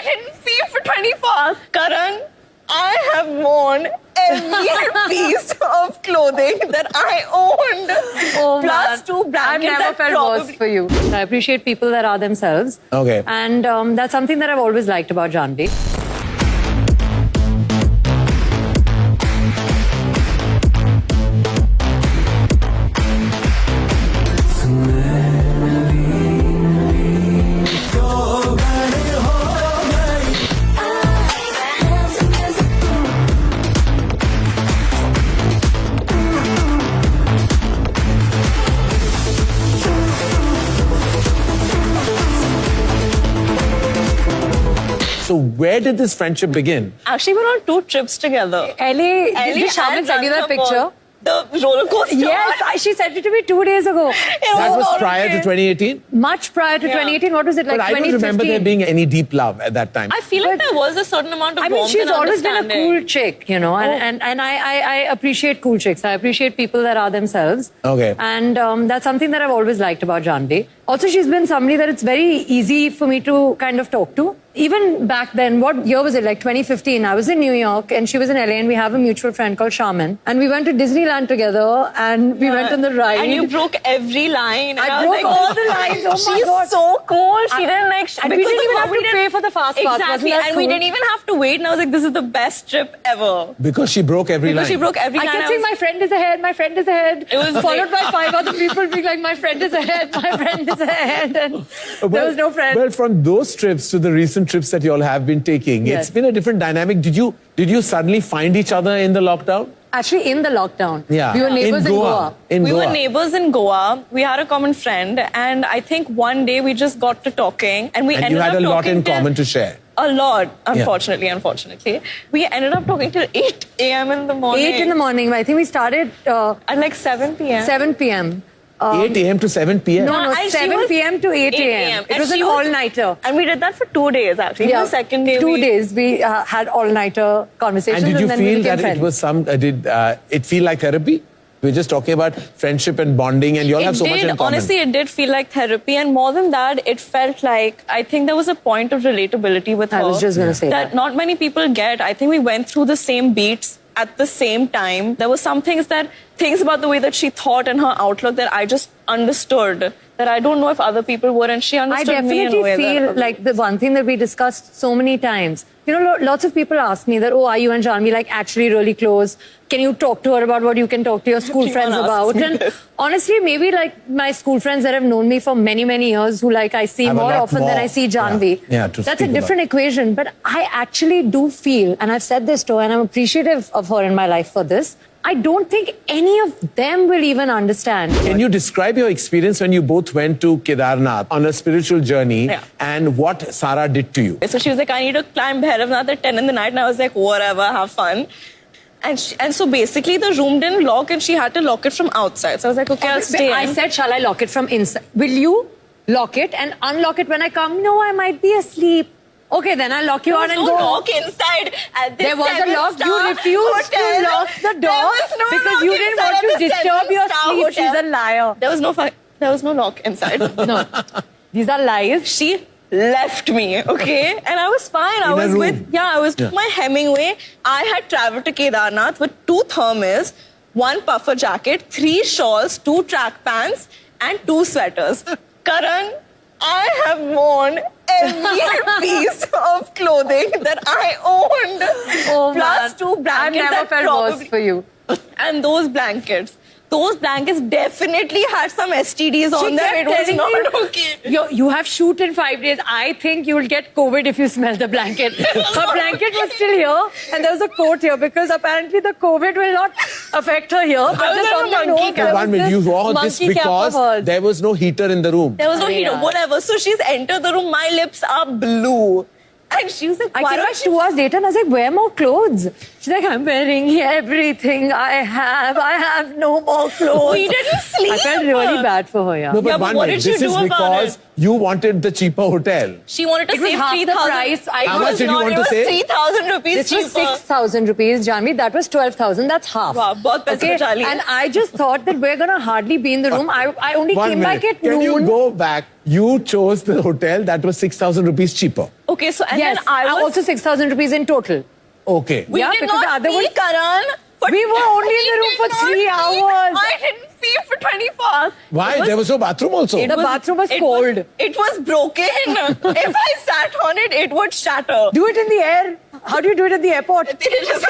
I didn't see him for 24 hours. Karan, I have worn every piece of clothing that I owned. Oh, plus man. 2 blankets. I've never felt worse for you. I appreciate people that are themselves. Okay. And that's something that I've always liked about Jahnvi. So where did this friendship begin? Actually, we're on 2 trips together. Ellie, did Shaman send you that picture? The roller coaster. Yes, she sent it to me 2 days ago. That was prior to 2018? Much prior to 2018. What was it, like But I 2015? don't remember there being any deep love at that time. I feel like there was a certain amount of I mean, warmth she's and always been a understanding. cool chick, you know, and I appreciate cool chicks. I appreciate people that are themselves. Okay. And that's something that I've always liked about Jahnvi. Also, she's been somebody that it's very easy for me to kind of talk to. Even back then, what year was it? Like 2015. I was in New York and she was in LA and we have a mutual friend called Shaman. And we went to Disneyland together and we went on the ride. And you broke every line. And I was broke like, all the lines. Oh my she's God. so cool. She didn't like... And we didn't even have to pay for the fast pass. Wasn't Exactly. that And we cool? didn't even have to wait. And I was like, this is the best trip ever. Because she broke every line. Because she broke every I line. kept saying, my friend is ahead, my friend is ahead. It was followed by 5 other people being like, my friend is ahead, my friend is ahead. And there was no friend. Well, from those trips to the recent trips that you all have been taking, Yes. it's been a different dynamic. Did you suddenly find each other in the lockdown? Actually, in the lockdown. Yeah. We were neighbors in Goa. We were neighbors in Goa. We had a common friend. And I think one day we just got to talking. And we And ended you had up a lot talking in till- common to share. A lot, unfortunately. We ended up talking till 8 a.m. in the morning. 8 in the morning. I think we started At like 7 p.m. 7 p.m. 8 a.m. to 7 p.m.? No, and she 7 was p.m. to 8 a.m. It And was an she all-nighter. And we did that for 2 days, actually. Yeah, The second day 2 days we had all-nighter conversations. And did you then we feel became that friends. it was did it feel like therapy? We're just talking about friendship and bonding and you all have so much in common. Honestly, it did feel like therapy. And more than that, it felt like, I think there was a point of relatability with her. I was just going to say that. Not many people get. I think we went through the same beats at the same time. There were some things about the way that she thought and her outlook that I just understood, that I don't know if other people would, and she I understood me in a way definitely feel like the one thing that we discussed so many times. You know, lots of people ask me that, oh, are you and Jahnvi like actually really close? Can you talk to her about what you can talk to your school friends about? And honestly, maybe like my school friends that have known me for many, many years, who like I see Have a more lot often than I see Jahnvi. Yeah, to that's a speak different equation. But I actually do feel, and I've said this to her, and I'm appreciative of her in my life for this, I don't think any of them will even understand. Can you describe your experience when you both went to Kedarnath on a spiritual journey and what Sara did to you? So she was like, I need to climb Bhairavnath at 10 in the night. And I was like, whatever, have fun. And so basically the room didn't lock and she had to lock it from outside. So I was like, okay, I'll stay. I said, shall I lock it from inside? Will you lock it and unlock it when I come? No, I might be asleep. Okay, then I'll lock you out and no go. Lock inside. At this There was a lock. You 7-star refused to hotel. lock the There door was no because lock you didn't inside want at to the disturb your 7-star sleep. hotel. She's a liar. There was no lock inside. No, these are lies. She left me, okay? And I was fine. I was with my Hemingway. I had traveled to Kedarnath with 2 thermals, 1 puffer jacket, 3 shawls, 2 track pants, and 2 sweaters. Karan, I have worn every piece of clothing that I owned. Oh, plus man. 2 blankets. I've never felt worse for you. And those blankets definitely had some STDs on them. It was not okay. You have shoot in 5 days. I think you will get COVID if you smell the blanket. Her blanket was still here and there was a coat here because apparently the COVID will not affect her here. But just on the nose, there was 1 minute, you wore this monkey cap of because hers. there was no heater in the room. There was no heater, whatever. So she's entered the room. My lips are blue. And she was like, I why came don't back 2 hours later and I was like, wear more clothes. She's like, I'm wearing everything I have. I have no more clothes. We didn't sleep. I felt really bad for her, yeah. No, but Yeah, but 1 what minute, did you this is do about because it? you wanted the cheaper hotel. She wanted to It was save half the 3,000. price. How much did you want to save? 3,000 rupees This cheaper. was 6,000 rupees, Jahnvi. That was 12,000. That's half. Wow, bahut paise bacha liye. And I just thought that we're going to hardly be in the room. I only 1 came minute. back at Can noon. you go back you chose the hotel that was 6,000 rupees cheaper. Okay, so and Yes, then I was also 6,000 rupees in total. Okay. we Yeah, did because the not other see one- Karan. We were only in the room for 3 hours. I didn't see it for 24 hours. Why? There was no bathroom also. The bathroom was cold. It was broken. If I sat on it, it would shatter. Do it in the air. How do you do it at the airport? It just